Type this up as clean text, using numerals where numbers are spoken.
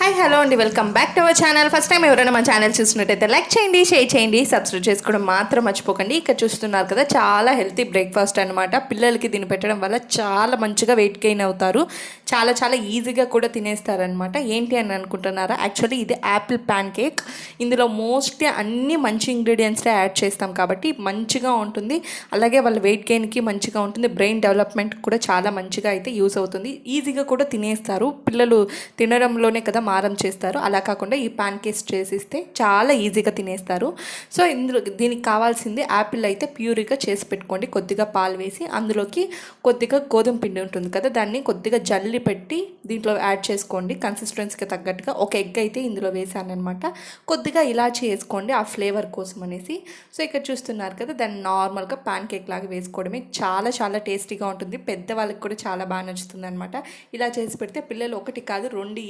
Hi hello అండి, welcome back to our channel. First time ఎవరైనా మా ఛానల్ చూసినట్టయితే లైక్ చేయండి, షేర్ చేయండి, సబ్స్క్రైబ్ చేసుకోవడం మాత్రం మర్చిపోకండి. ఇక్కడ చూస్తున్నారు కదా, చాలా హెల్తీ బ్రేక్ఫాస్ట్ అనమాట. పిల్లలకి దీన్ని పెట్టడం వల్ల చాలా మంచిగా వెయిట్ గెయిన్ అవుతారు. చాలా చాలా ఈజీగా కూడా తినేస్తారనమాట. ఏంటి అని అనుకుంటున్నారా? యాక్చువల్లీ ఇది యాపిల్ ప్యాన్ కేక్. ఇందులో మోస్ట్లీ అన్ని మంచి ఇంగ్రీడియంట్సే యాడ్ చేస్తాం కాబట్టి మంచిగా ఉంటుంది. అలాగే వాళ్ళ వెయిట్ గెయిన్కి మంచిగా ఉంటుంది. బ్రెయిన్ డెవలప్మెంట్ కూడా చాలా మంచిగా అయితే యూస్ అవుతుంది. ఈజీగా కూడా తినేస్తారు పిల్లలు. తినడంలోనే కదా మారం చేస్తారు. అలా కాకుండా ఈ ప్యాన్ కేక్స్ చేసిస్తే చాలా ఈజీగా తినేస్తారు. సో ఇందులో దీనికి కావాల్సింది యాపిల్ అయితే ప్యూరిగా చేసి పెట్టుకోండి. కొద్దిగా పాలు వేసి అందులోకి కొద్దిగా గోధుమ పిండి ఉంటుంది కదా, దాన్ని కొద్దిగా జల్లి పెట్టి దీంట్లో యాడ్ చేసుకోండి. కన్సిస్టెన్సీకి తగ్గట్టుగా ఒక ఎగ్ అయితే ఇందులో వేసాను అనమాట. కొద్దిగా ఇలాచి వేసుకోండి ఆ ఫ్లేవర్ కోసం అనేసి. సో ఇక్కడ చూస్తున్నారు కదా, దాన్ని నార్మల్గా ప్యాన్ కేక్ లాగా వేసుకోవడమే. చాలా చాలా టేస్టీగా ఉంటుంది. పెద్దవాళ్ళకి కూడా చాలా బాగా నచ్చుతుంది అనమాట. ఇలా చేసి పెడితే పిల్లలు ఒకటి కాదు రెండు